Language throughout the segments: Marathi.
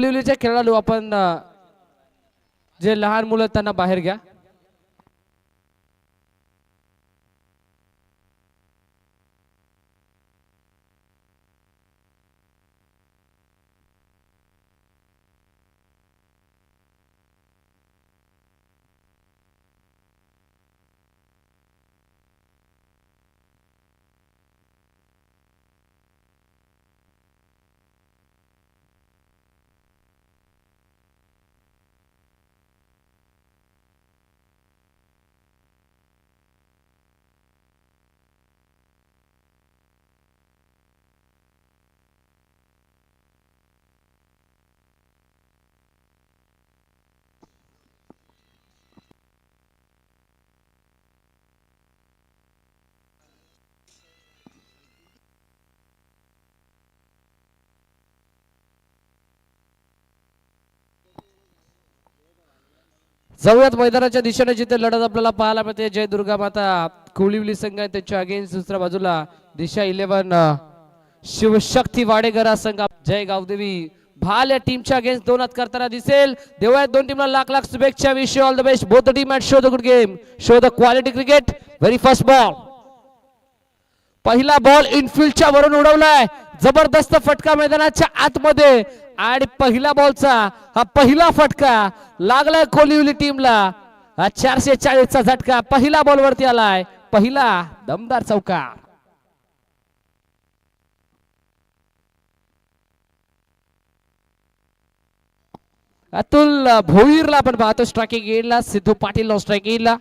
लिवलीचे खेळाडू आपण जे लहान मुलं त्यांना बाहेर घ्या. जाऊयात मैदानाच्या दिशेने जिथे लढत आपल्याला पाहायला मिळते. जय दुर्गा माता कोळिवली संघ आहे त्याच्या अगेन्स्ट दुसऱ्या बाजूला दिशा 11 शिवशक्ती वाडेगरा संघ. जय गावदेवी भाल या टीमच्या अगेन्स्ट दोन हात करताना दिसेल. देऊयात दोन टीमला लाख लाख शुभेच्छा. Wish you all the best both the team and show the good game, show the quality cricket. Very first ball, पहिला बॉल इनफिल्डच्या वरून उडवलाय. जबरदस्त फटका मैदानाच्या आतमध्ये आणि पहिला बॉलचा हा पहिला फटका लागलाय कोलिवली टीमला. हा 440 चा झटका पहिला बॉल वरती आलाय. पहिला दमदार चौकार. अतुल भोईरला आपण पाहतो स्ट्रायकिंग एंडला. सिद्धू पाटील स्ट्रायकिंग एंडला.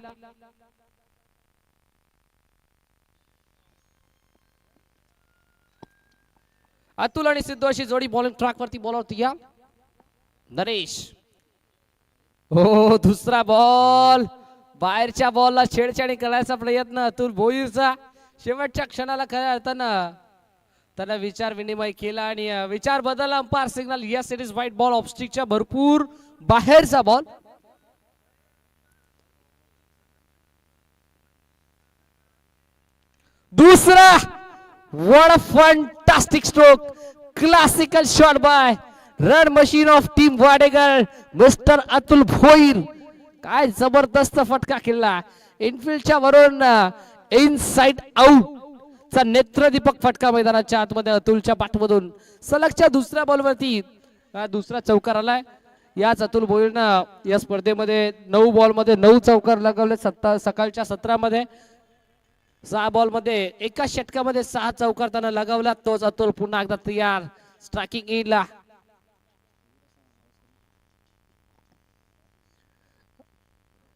अतुल आणि सिद्धू अशी जोडी बॉलिंग ट्रॅक वरती बॉलवरती या. नरेश हो दुसरा बॉल, बाहेरच्या बॉलला छेडछाडी करायचा प्रयत्न अतुल भोईरचा. शेवटच्या क्षणाला खऱ्या अर्थानं त्याला विचार विनिमय केला आणि विचार बदलला. Umpire signal yes it is wide ball. ऑफस्टिकच्या भरपूर बाहेरचा बॉल. दुसरा what a fantastic stroke, classical shot by run machine of team Wadegar mister Atul Bhoir. काय जबरदस्त फटका केला इनफिल्डच्या वरून इनसाइड आउट चा नेत्रदीपक फटका मैदानाच्या आतमध्ये अतुलच्या पाठमधून. सलगच्या दुसऱ्या बॉलवरती दुसरा चौकार आलाय. याच अतुल भोईरनं या स्पर्धेमध्ये 9 बॉलमध्ये 9 चौकार लगावले. सकाळच्या 17 मध्ये 6 बॉल मध्ये एका षटकामध्ये 6 चौकार त्यानं लगावला. तोच अतुल पुन्हा एकदा तयार स्ट्रायकिंग एंडला.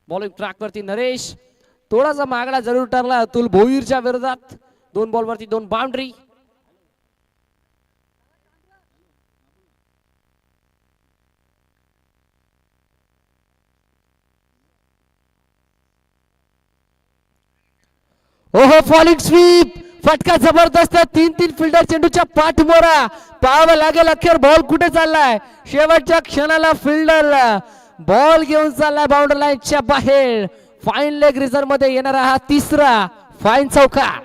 बॉलिंग ट्रॅक वरती नरेश थोडासा मागडा जरूर ठरला अतुल भोईरच्या विरोधात. 2 बॉल वरती 2 बाउंड्री. ओहो फॉलिंग स्वीप, फटका जबरदस्त. 3 फिल्डर चेंडूच्या पाठमोरा. पाहावं लागेल अखेर बॉल कुठे चाललाय. शेवटच्या क्षणाला फिल्डर बॉल घेऊन चाललाय बाउंड्री लाईनच्या बाहेर. फाईन लेग रिझर्व मध्ये येणारा हा तिसरा फाईन चौकार.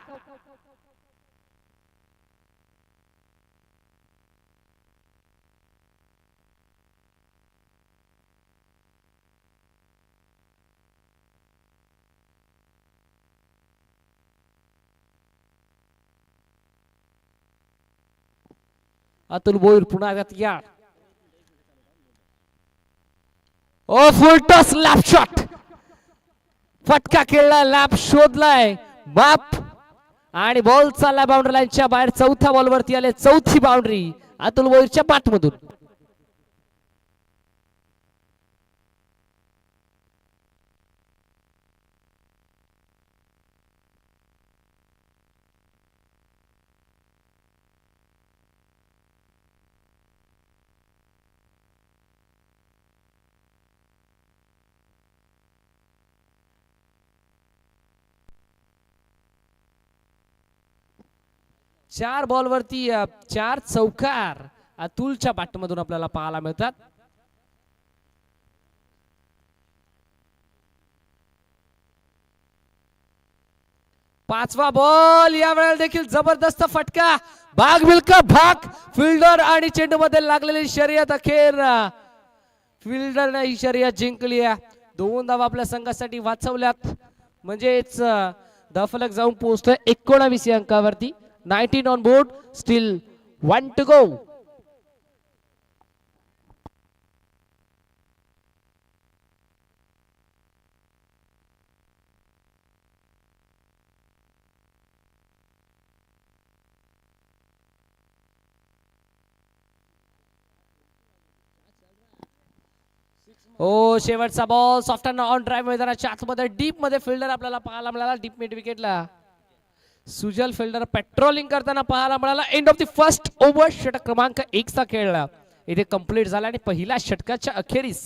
अतुल भोईर पुन्हा तयार. ओ फुल टॉस लॅप शॉट, फटका खेळला, लॅप शोधलाय बाप आणि बॉल चालला बाउंड्री लाईनच्या बाहेर. चौथ्या बॉल वरती आले, चौथी बाउंड्री अतुल भोईरच्या पाठमधून. चार बॉल वरती 4 चौकार अतुलच्या बॅटमधून आपल्याला पाहायला मिळतात. पाचवा बॉल या वेळेला देखील जबरदस्त फटका, भाग मिल्का भाग, फिल्डर आणि चेंडू मध्ये लागलेली शर्यत, अखेर फिल्डरने ही शर्यत जिंकली आहे. 2 धावा आपल्या संघासाठी वाचवल्यात, म्हणजेच दफलक जाऊन पोहोचतोय 19 अंकावरती. 19 on board, still 1 to go. ओ शेवटचा बॉल सॉफ्ट ऑन ड्राइव्ह मैदानाच्या आतमध्ये डीप मध्ये फिल्डर आपल्याला पाहायला मिळाला. डीप मिड विकेटला सुजल फिल्डर पेट्रोलिंग करताना पाहायला मिळाला. End of the first over, षटक क्रमांक 1 चा खेळला इथे कंप्लीट झाला आणि पहिल्या षटकाच्या अखेरीस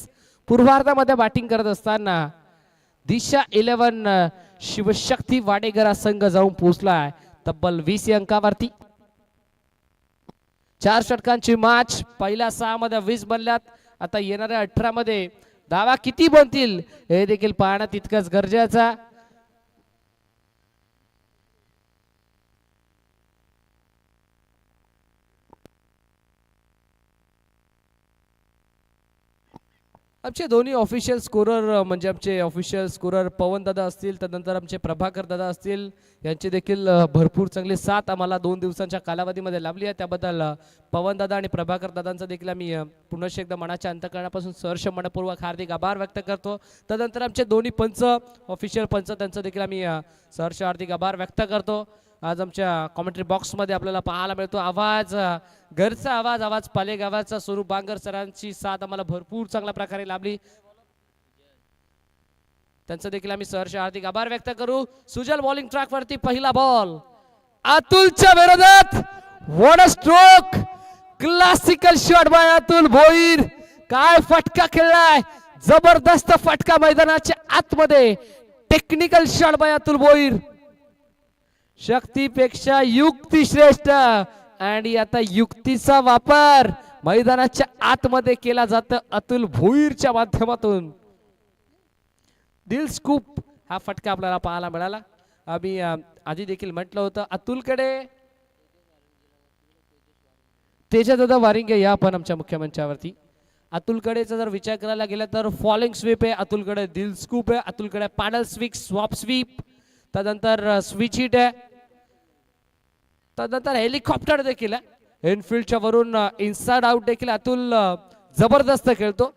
पूर्वार्धामध्ये बॅटिंग करत असताना दिशा 11 शिवशक्ती वाडेकर संघ जाऊन पोहोचलाय तब्बल 20 अंकावरती. 4 षटकांची मॅच, पहिल्या 6 मध्ये 20 बनल्यात. आता येणाऱ्या 18 मध्ये धावा किती बनतील हे देखील पाहणं तितकंच गरजेचं. आमचे दोन्ही ऑफिशियल स्कोरर म्हणजे आमचे ऑफिशियल स्कोरर पवन दादा असतील, त्यानंतर आमचे प्रभाकर दादा असतील, यांची देखील भरपूर चांगली साथ आम्हाला 2 दिवसांच्या कालावधीमध्ये लाभली आहे. त्याबद्दल पवन दादा आणि प्रभाकर दादांचा देखील आम्ही पुनश्च एकदा मनाच्या अंतःकरणापासून सहर्ष मनपूर्वक हार्दिक आभार व्यक्त करतो. त्यानंतर आमचे दोन्ही पंच, ऑफिशियल पंच, त्यांचं देखील आम्ही सहर्ष हार्दिक आभार व्यक्त करतो. आज आमच्या कॉमेंट्री बॉक्स मध्ये आपल्याला पाहायला मिळतो आवाज, घरचा आवाज पालेगावाचा स्वरूप बांगर सरांची साथ आम्हाला भरपूर चांगल्या प्रकारे लाभली. त्यांचं देखील आम्ही सहर्ष हार्दिक आभार व्यक्त करू. सुजल बॉलिंग ट्रॅक वरती पहिला बॉल अतुलच्या विरोधात. What a stroke, classical shot bye Atul Bhoir. काय फटका खेळलाय, जबरदस्त फटका मैदानाच्या आतमध्ये, technical shot bye Atul Bhoir. शक्तीपेक्षा युक्ती श्रेष्ठ आणि आता युक्तीचा वापर मैदानाच्या आतमध्ये केला जातो अतुल भोईरच्या माध्यमातून. दिल स्कूप हा फटका आपल्याला पाहायला मिळाला. आम्ही आधी देखील म्हटलं होतं अतुलकडे तेजदादा वारिंगे या पण आमच्या मुख्य मंचावरती. अतुलकडेचा जर विचार करायला गेला तर फॉलिंग स्वीप आहे अतुलकडे, दिल स्कूप आहे अतुलकडे, पॅडल स्वीप, स्वॉप स्वीप, त्यानंतर स्विच हिट आहे, त्यानंतर हेलिकॉप्टर देखील आहे. इनफिल्डच्या वरून इनसाइड आउट देखील अतुल जबरदस्त खेळतो.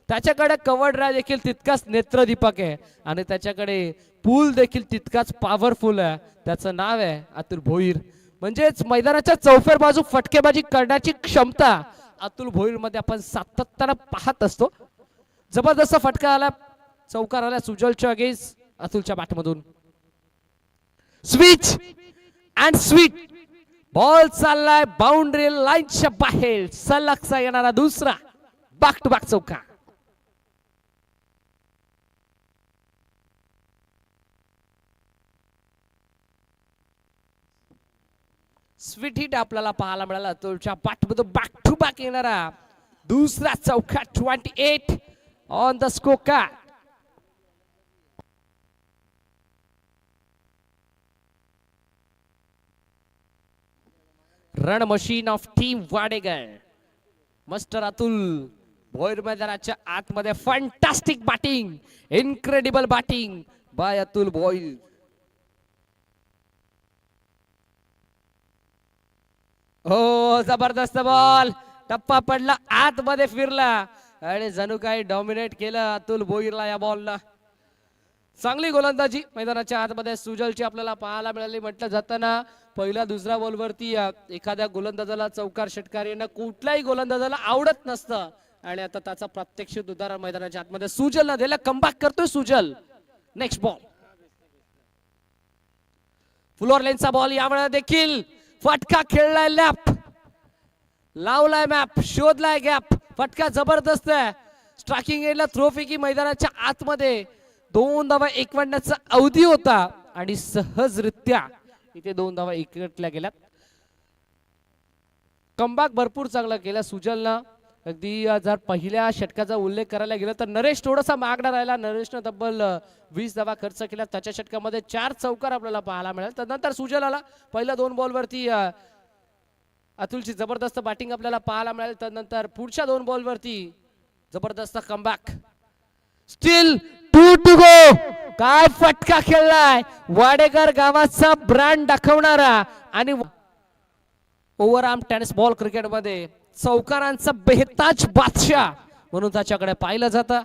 त्याच्याकडे कव्हर ड्राइव्ह देखील तितकाच नेत्रदीपक आहे आणि त्याच्याकडे पूल देखील तितकाच पॉवरफुल आहे. त्याचं नाव आहे अतुल भोईर. म्हणजेच मैदानाच्या चौफेर बाजू फटकेबाजी करण्याची क्षमता अतुल भोईर मध्ये आपण सातत्याने पाहत असतो. जबरदस्त फटका आला, चौकार आला सुजलच्या अगेन्स्ट अतुलच्या बॅटमधून. स्विच अँड स्वीट बॉल चाललाय बाउंड्री लाईनच्या बाहेर. सलगचा येणारा दुसरा बॅक टू बॅक चौकार. स्वीट हिट आपल्याला पाहायला मिळाला अतुलच्या बॅटमधून बॅक टू बॅक येणारा दुसरा चौकार. 28 on the score card. Run machine of team Wadegar master Atul Bhoir मैदानाच्या आतमध्ये fantastic batting, incredible batting by Atul Bhoir. हो जबरदस्त बॉल, टप्पा पडला, आतमध्ये फिरला आणि जणू काही डॉमिनेट केलं अतुल भोईरला या बॉलला. चांगली गोलंदाजी मैदानाच्या आतमध्ये सुजलची आपल्याला पाहायला मिळाली. म्हटलं जाताना पहिला दुसरा बॉलवरती एखाद्या गोलंदाजाला चौकार षटकार येणं कुठल्याही गोलंदाजाला आवडत नसतं आणि आता त्याचा प्रत्यक्षित उदाहरण मैदानाच्या आतमध्ये सुजलला दिलं. कमबॅक करतोय सुजल. नेक्स्ट बॉल फ्लोअर लेनचा बॉल, यावेळेला देखील फटका खेळलाय, लॅप लावलाय, मॅप शोधलाय, गॅप, फटका जबरदस्त आहे. स्ट्रायकिंग एंडला थ्रो फेकी मैदानाच्या आतमध्ये 2 धावा एकवटण्याचा अवधी होता आणि सहजरित्या इथे 2 धावा एकवटल्या गेल्यात. कमबॅक भरपूर चांगला केला सुजलनं. अगदी जर पहिल्या षटकाचा उल्लेख करायला गेला तर नरेश थोडासा मागणार राहिला. नरेशनं तब्बल 20 धावा खर्च केला. त्याच्या षटकामध्ये 4 चौकार आपल्याला पाहायला मिळेल. त्यानंतर सुजलाला पहिल्या 2 बॉलवरती अतुलची जबरदस्त बॅटिंग आपल्याला पाहायला मिळेल. त्यानंतर पुढच्या 2 बॉलवरती जबरदस्त कमबॅक. स्टील 2 टू गो. काय फटका खेळलाय वाडेकर गावाचा ब्रँड दाखवणारा आणि ओव्हरआर्म टेनिस बॉल क्रिकेटमध्ये चौकारांचा बेहताज बादशाह म्हणून त्याच्याकडे पाहिलं जातं.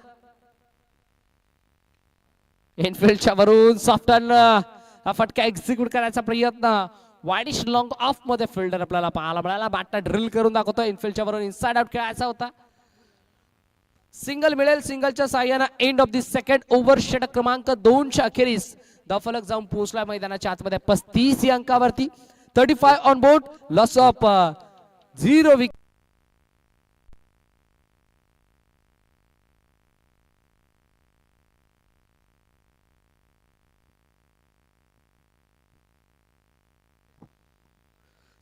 इनफिल्डच्या वरून सॉफ्टन हा फटका एक्झिक्यूट करायचा प्रयत्न. वाईडिश लॉंग ऑफ मध्ये फिल्डर आपल्याला पाहायला मिळाला. बॅटला ड्रिल करून दाखवतो. इनफिल्डच्या वरून इनसाइड आउट खेळायचा होता. सिंगल मिळेल. सिंगलच्या साह्यानं end of the second over षटक क्रमांक 2 च्या अखेरीस धावफलक जाऊन पोहोचला मैदानाच्या आतमध्ये 35 या अंकावरती. 35 on board. Loss of 0 wicket.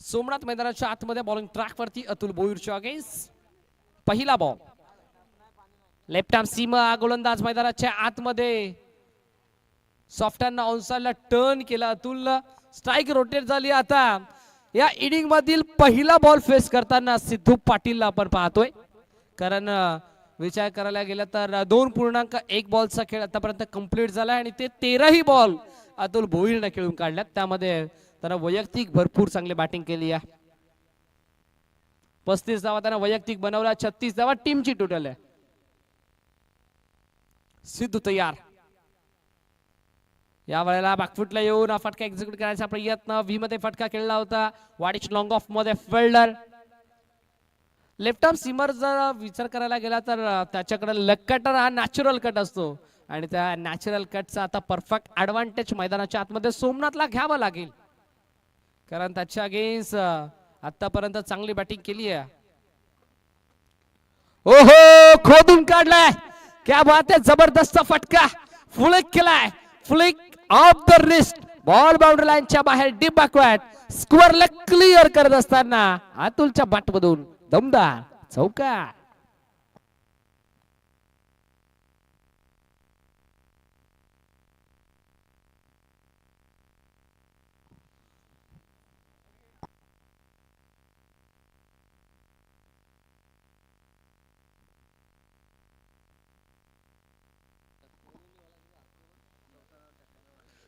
Somnath मैदानाच्या आतमध्ये बॉलिंग ट्रॅक वरती अतुल भोईरच्या अगेन्स्ट पहिला बॉल. लेफ्ट आर्म सीमा गोलंदाज मैदानाच्या आतमध्ये सॉफ्टहँड ऑनसाइडला टर्न केला. अतुलला स्ट्राइक रोटेट झाली. आता या इनिंग मधील पहिला बॉल फेस करताना सिद्धू पाटीलला आपण पाहतोय. कारण विचार करायला गेला तर 2.1 बॉलचा खेळ आतापर्यंत कंप्लीट झाला आणि ते 13ही बॉल अतुल भोईरने खेळून काढल्यात. त्यामध्ये त्यानं वैयक्तिक भरपूर चांगली बॅटिंग केली आहे. 35 धावा त्यानं वैयक्तिक बनवला. 36 धावा टीमची टोटल आहे. सिद्धू तयार. या वेळेला बॅकफुटला येऊन हा फटका एक्झिक्यूट करायचा प्रयत्न. व्ही मध्ये फटका खेळला होता. वाडिश लॉंग ऑफ मध्ये फिल्डर. लेफ्ट आर्म सीमर जर विचार करायला गेला तर त्याच्याकडे लेग कटर हा नॅचरल कट असतो आणि त्या नॅचरल कटचा आता परफेक्ट ऍडव्हान्टेज मैदानाच्या आतमध्ये सोमनाथला घ्यावं लागेल. कारण त्याच्या अगेन्स्ट आतापर्यंत चांगली बॅटिंग केली आहे. ओहो खोदून काढलाय. क्या बात है. जबरदस्त फटका. फ्लिक केलाय. Flick of the wrist. Ball boundary लाईनच्या बाहेर deep backward. Square leg clear करत असताना अतुलच्या बॅट मधून दमदार चौकार.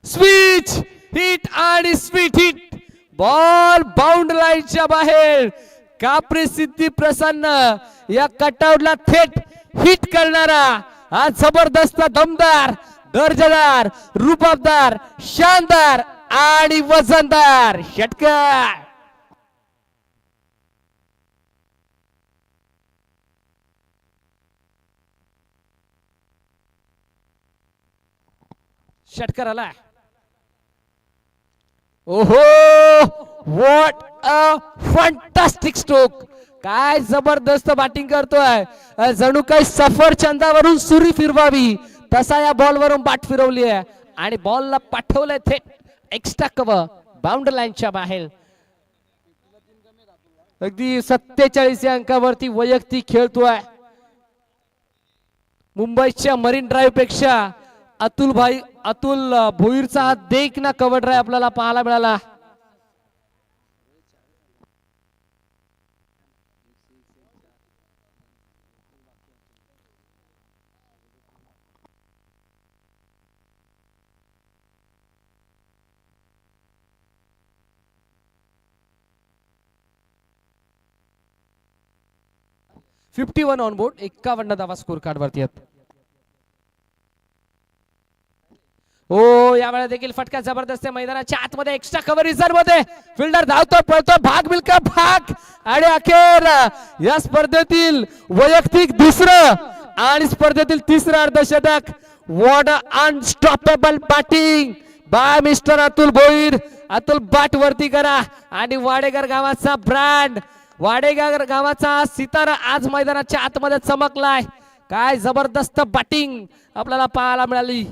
स्विच हिट आणि स्वीट हिट. बॉल बाउंड्री लाईनच्या बाहेर. काप्रे सिद्धी प्रसन्न या कटआउटला थेट हिट करणारा हा जबरदस्त दमदार दर्जेदार रूबाबदार शानदार आणि वजनदार षटकार. षटकार आला. ओहो व्हॉट अ फंटास्टिक स्ट्रोक. काय जबरदस्त बॅटिंग करतोय. जणू काही सफरचंदावरून सुरी फिरवावी तसा या बॉल वरून बॅट फिरवली आहे आणि बॉलला पाठवलंय थेट एक्स्ट्रा कव्हर बाउंड्री लाईनच्या बाहेर. अगदी 47 या अंकावरती वैयक्तिक खेळतोय. मुंबईच्या मरीन ड्राईव्ह पेक्षा अतुल भोईरचा हा देखना कव्हर ड्राईव्ह आपल्याला पाहायला मिळाला. $51 ऑन बोर्ड. 51 धावा स्कोर कार्ड वरती आहेत. हो यावेळेला देखील फटका जबरदस्त मैदानाच्या आतमध्ये एक्स्ट्रा कव्हर रिझर्व मध्ये. फिल्डर धावतो पळतो. भाग मिल्का भाग आणि अखेर या स्पर्धेतील वैयक्तिक दुसरं आणि स्पर्धेतील तिसरं अर्धशतक. What unstoppable batting by mister Atul Bhoir. Atul bat वरती करा आणि वाडेकर गावाचा ब्रँड वाडेकर गावाचा सितारा आज मैदानाच्या आतमध्ये चमकलाय. काय जबरदस्त बॅटिंग आपल्याला पाहायला मिळाली.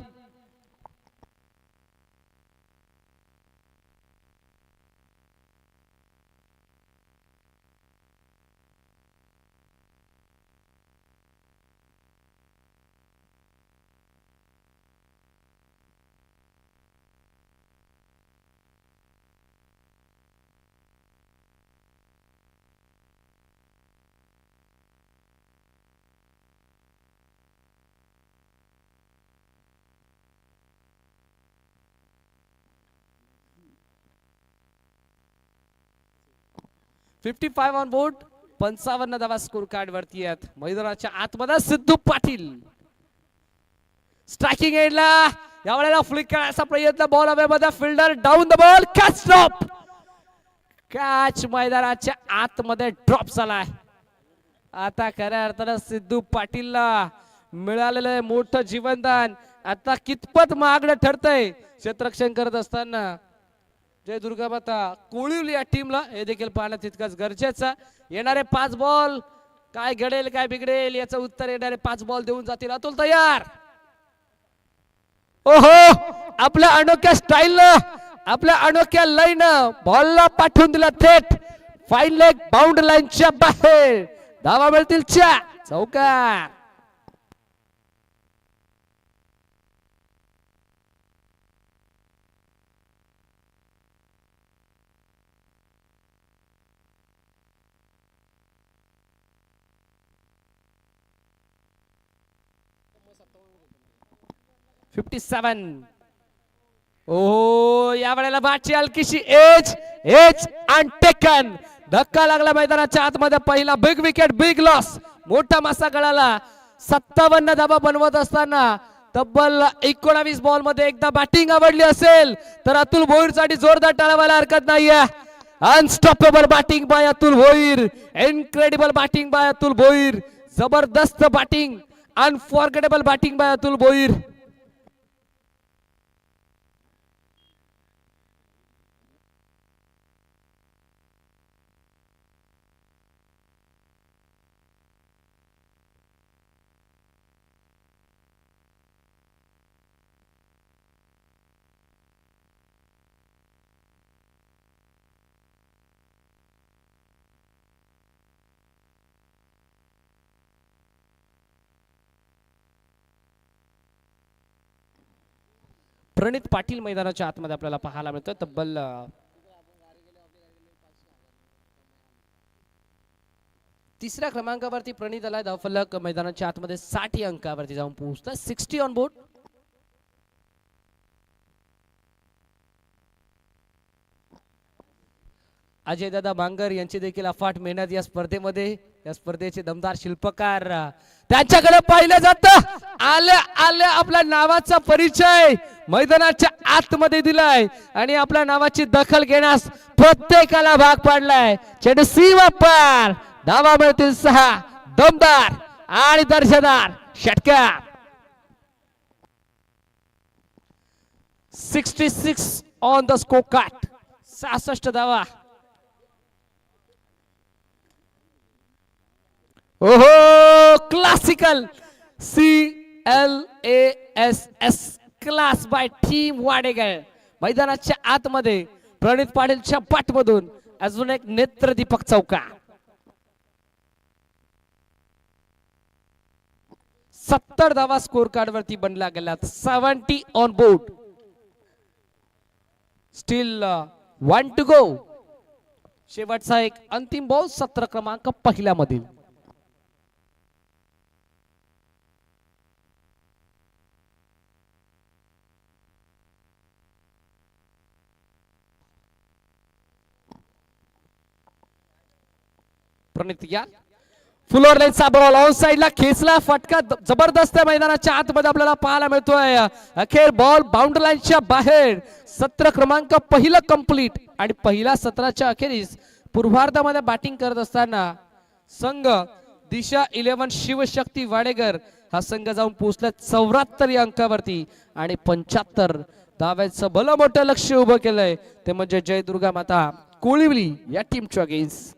55 ऑन बोर्ड. 55 धावा स्कोर कार्ड वरती आहेत. मैदानाच्या आतमध्ये सिद्धू पाटील स्ट्रायकिंग एंडला यावेळेला फ्लिक करायचा प्रयत्न. बॉल हवेमध्ये. Fielder down the ball. Catch drop. Catch मैदानाच्या आतमध्ये ड्रॉप झालाय. आता खऱ्या अर्थानं सिद्धू पाटीलला मिळालेलं मोठं जीवनदान आता कितपत मागणं ठरतंय क्षेत्ररक्षण करत असताना. जय दुर्गा माता कोळिवली या टीमला हे देखील पाहणं तितकंच गरजेचं. येणारे 5 बॉल काय घडेल काय बिघडेल याचं उत्तर येणारे 5 बॉल देऊन जातील. अतुल तयार. ओहो आपल्या अनोख्या स्टाईलनं आपल्या अनोख्या लाईन बॉलला पाठवून दिला थेट फाईन लेग बाउंड्री लाईनच्या बाहेर. धावा मिळतील 4 चौकार. ओ या वेळेला बाची हलकीशी एज एज अँड टेकन. धक्का लागला मैदानाच्या आतमध्ये. पहिला बिग विकेट बिग लॉस. मोठा मासा गळाला. 57 धावा बनवत असताना तब्बल 19 बॉल मध्ये एकदा बॅटिंग आवडली असेल तर अतुल भोईर साठी जोरदार टाळावायला हरकत नाहीये. Unstoppable batting by Atul Bhoir. Incredible batting by Atul Bhoir. जबरदस्त batting. Unforgettable batting by Atul Bhoir. Pranit Patil मैदानाच्या आतमध्ये आपल्याला पाहायला मिळतं. तब्बल 3ऱ्या क्रमांकावरती प्रणित आलाय. धावफलक मैदानाच्या आतमध्ये 60 अंकावरती जाऊन पोहोचतं. 60 ऑन बोर्ड. अजय दादा बांगर यांची देखील अफाट मेहनत या स्पर्धेमध्ये. या स्पर्धेचे दमदार शिल्पकार त्यांच्याकडे पाहिलं जातं. आले आले आपल्या नावाचा परिचय मैदानाच्या आतमध्ये दिलाय आणि आपल्या नावाची दखल घेण्यास प्रत्येकाला भाग पाडलाय. चेंडू सीमा पार. धावा मिळतील 6. दमदार आणि दर्जेदार षटकार. 66 ऑन द स्कोर कार्ड. 66 धावा. ओहो classical CLASS class bye team Wadekar. मैदानाच्या आतमध्ये प्रणित पाटीलच्या पाठमधून अजून एक नेत्रदीपक चौका. 70 धावा स्कोर कार्ड वरती बनला गेला. 70 on board. Still 1 to go. शेवटचा एक अंतिम बॉल 17 क्रमांक पहिल्या मधील. प्रणित या फुलर लाईनचा बॉल ऑन साइडला खेचला. फटका जबरदस्त मैदानाच्या आतमध्ये आपल्याला पाहायला मिळतोय. अखेर बॉल बाउंड्री लाईनच्या बाहेर. 17 क्रमांक पहिलं कंप्लीट आणि पहिल्या सत्राच्या अखेरीस पूर्वार्धामध्ये बॅटिंग करत असताना संघ दिशा 11 शिवशक्ती वाडेकर हा संघ जाऊन पोहोचला 74 या अंकावरती आणि 75 धाव्यांचं भलं मोठं लक्ष उभं केलंय ते म्हणजे जय दुर्गा माता कोळिवली या टीमच्या अगेन्स्ट.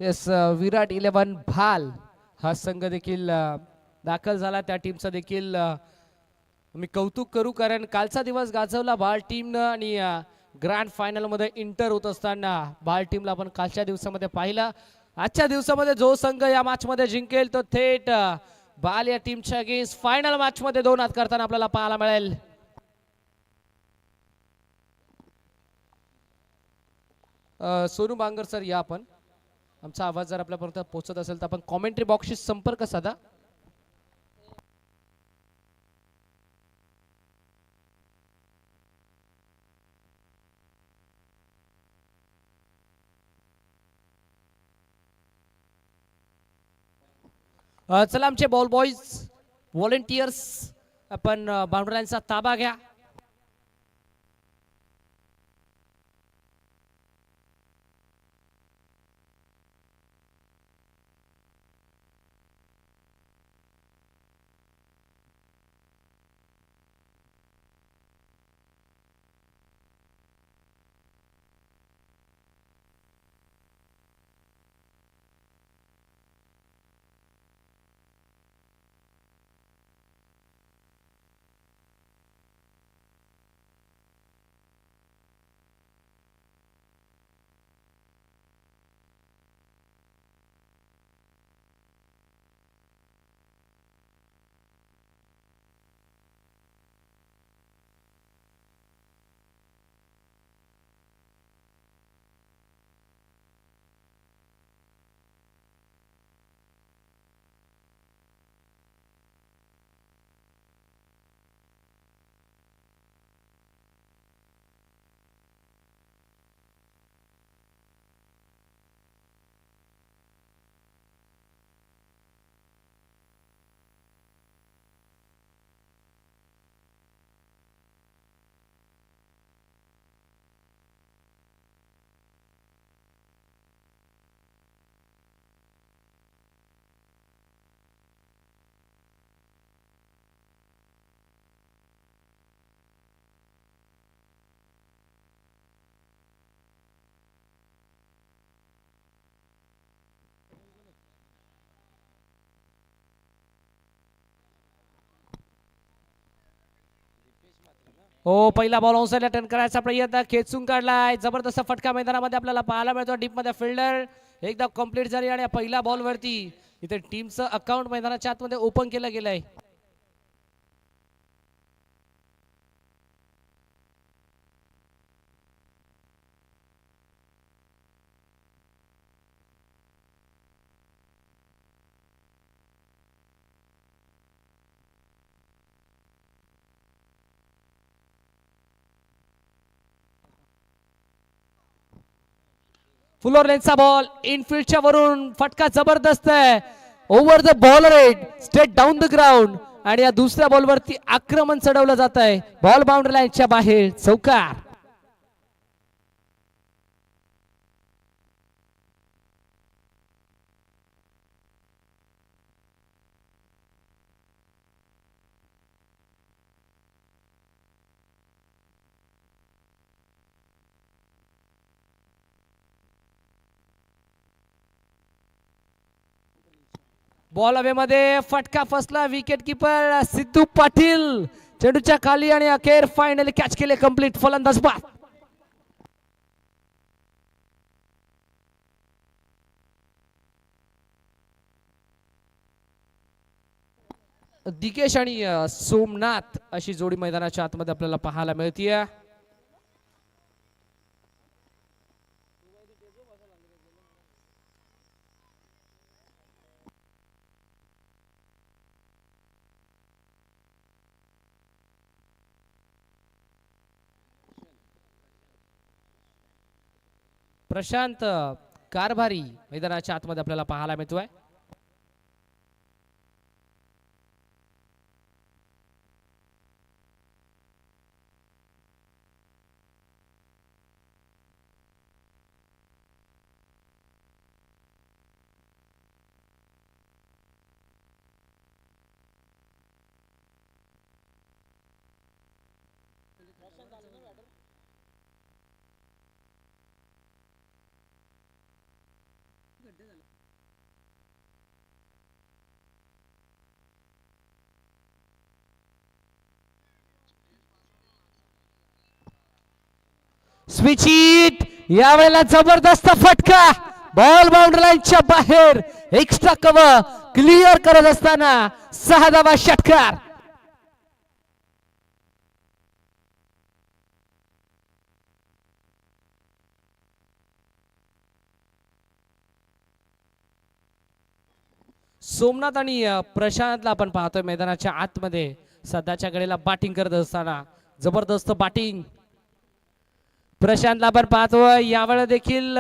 येस विराट 11 भाल हा संघ देखील दाखल झाला. त्या टीमचा देखील मी कौतुक करू, कारण कालचा दिवस गाजवला बाल टीमनं आणि ग्रँड फायनल मध्ये इंटर होत असताना बाल टीमला आपण कालच्या दिवसामध्ये पाहिलं. आजच्या दिवसामध्ये जो संघ या मॅच मध्ये जिंकेल तो थेट बाल या टीमच्या अगेन्स्ट फायनल मॅच मध्ये 2 हात करताना आपल्याला पाहायला मिळेल. सोनू बांगर सर या आपण, आमचा आवाज जर आपल्यापर्यंत पोहोचत असेल तर आपण कॉमेंट्री बॉक्सशी संपर्क साधा. चला आमचे बॉल बॉईज व्हॉलेंटियर्स आपण बाउंड्री लाईनचा ताबा घ्या. हो, पहिला बॉल ऑनसाइडला टर्न करायचा प्रयत्न खेचून काढलाय. जबरदस्त फटका मैदानामध्ये आपल्याला पाहायला मिळतो. डीप मध्ये फिल्डर एकदा कंप्लीट झाली आणि पहिल्या बॉल वरती इथे टीमचं अकाउंट मैदानाच्या आतमध्ये ओपन केलं गेलंय. फुलोर लेनचा बॉल इनफिल्डच्या वरून फटका जबरदस्त आहे. Over the ball rate straight down the ground आणि या दुसऱ्या बॉलवरती आक्रमण चढवलं जात आहे. बॉल बाउंड्री लाईनच्या बाहेर चौकार. बॉल हवेमध्ये फटका फसला. विकेट किपर सिद्धू पाटील चेंडूच्या खाली आणि अखेर फायनली कॅच केले कंप्लीट. फलंदाज बाद. दिकेश आणि सोमनाथ अशी जोडी मैदानाच्या आतमध्ये आपल्याला पाहायला मिळतीये. प्रशांत कारभारी मैदानाच्या आतमध्ये आपल्याला पाहायला मिळतोय. स्विच हिट यावेळेला जबरदस्त फटका बॉल बाउंड्री लाईनच्या बाहेर एक्स्ट्रा कव्हर क्लिअर करत असताना 6 धावा षटकार. सोमनाथ आणि प्रशांतला आपण पाहतोय मैदानाच्या आतमध्ये सध्याच्या घडीला बॅटिंग करत असताना जबरदस्त बॅटिंग प्रशांतला आपण पाहतोय. यावेळेला देखील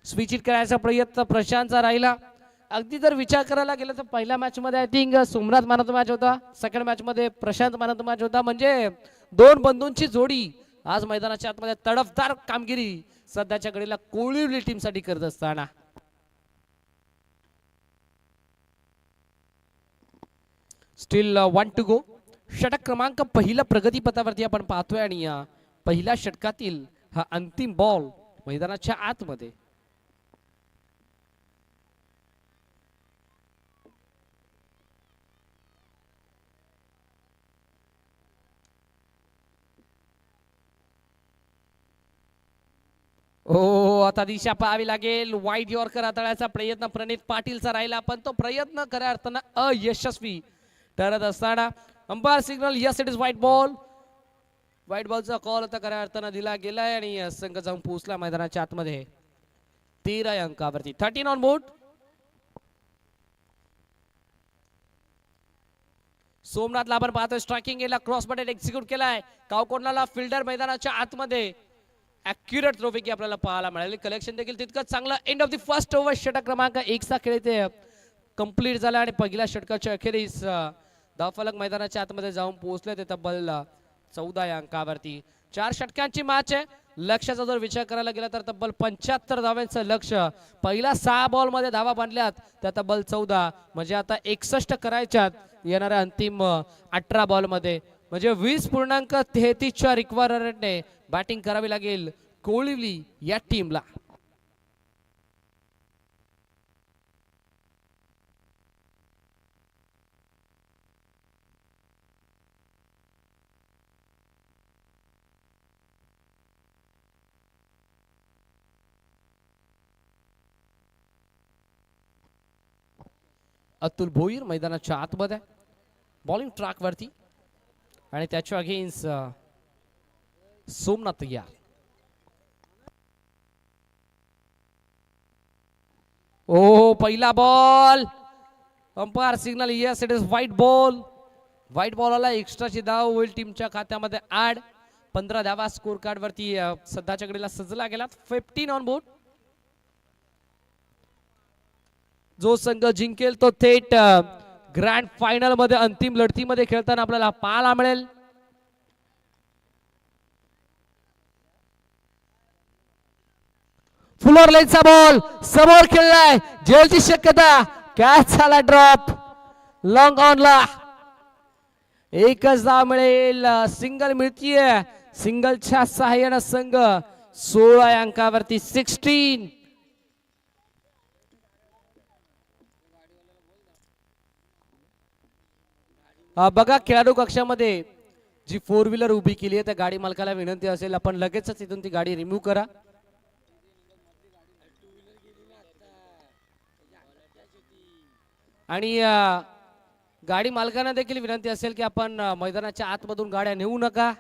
स्विच हिट करायचा प्रयत्न प्रशांतचा राहिला. अगदी जर विचार करायला गेलं तर पहिल्या मॅच मध्ये I think Somnath man of the match होता, सेकंड मॅच मध्ये Prashant man of the match होता. म्हणजे दोन बंधूंची जोडी आज मैदानाच्या आतमध्ये तडफदार कामगिरी सध्याच्या घडीला कोळिवली टीम साठी करत असताना स्टील 1 टू गो. षटक क्रमांक पहिला प्रगतीपथावरती आपण पाहतोय आणि पहिल्या षटकातील हा अंतिम बॉल मैदानाच्या आतमध्ये. हो आता दिशा पाहावी लागेल. वाईट यॉर्कर हाताळायचा प्रयत्न प्रणित पाटीलचा राहिला पण तो प्रयत्न खऱ्या अर्थानं अयशस्वी ठरत असताना umpire signal yes it is wide ball. White बॉलचा कॉल आता खऱ्या अर्थानं दिला गेलाय आणि संघ जाऊन पोहोचला मैदानाच्या आतमध्ये 13 अंकावरती. 13 ऑन बोर्ड. सोमनाथला आपण पाहतोय स्ट्रायकिंग केला, क्रॉस बटन एक्झिक्यूट केलाय. कावकोंडला फिल्डर मैदानाच्या आतमध्ये ॲक्युरेट थ्रोपैकी आपल्याला पाहायला मिळाले. कलेक्शन देखील तितकंच चांगलं. End of the first over षटक क्रमांक 1 चा खेळ इथे कंप्लीट झाला आणि पहिल्या षटकाच्या अखेरीस धावफलक मैदानाच्या आतमध्ये जाऊन पोहोचले. ते तब्बल 14 अंकावरती. 4 षटकांची मॅच आहे. लक्ष्याचा जर विचार करायला गेला तर तब्बल 75 धावांचं लक्ष्य. पहिल्या 6 बॉल मध्ये धावा बांधल्यात त्या तब्बल 14 म्हणजे आता 61 करायच्यात येणाऱ्या अंतिम 18 बॉल मध्ये. म्हणजे 20.33 च्या रिक्वायरमेंटने बॅटिंग करावी लागेल कोळिवली या टीमला. अतुल भोईर मैदानाच्या आतमध्ये बॉलिंग ट्रॅक वरती आणि त्याच्या अगेन्स्ट सोमनाथ तयार. ओ पहिला ball umpire signal yes it is wide ball. Wide बॉलला एक्स्ट्राची धाव होईल टीमच्या खात्यामध्ये ऍड. 15 धावा स्कोर कार्ड वरती सध्याच्या घडीला सजला गेला. 15 ऑन बोर्ड. जो संघ जिंकेल तो थेट ग्रँड फायनल मध्ये अंतिम लढतीमध्ये खेळताना आपल्याला पाहायला मिळेल. फुलर लेनचा बॉल समोर खेळलाय. जेलची शक्यता. कॅच झाला ड्रॉप लॉंग ऑनला. एकच धाव मिळेल. सिंगल मिळतीये. सिंगलच्या सहाय्याने संघ 16 अंकावरती 16. बघा खेळाडू कक्षामध्ये जी 4 व्हीलर उभी केली आहे त्या गाडी मालकाला विनंती असेल आपण लगेचच इथून ती गाडी रिमूव्ह करा. आणि गाडी मालकांना देखील विनंती असेल की आपण मैदानाच्या आतमधून गाड्या नेऊ नका.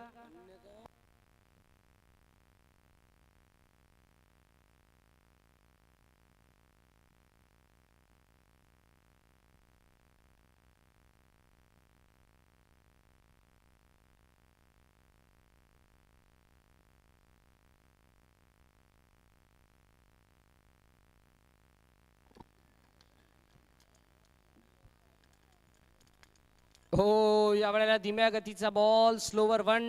हो या वेळेला धीम्या गतीचा बॉल स्लोवर 1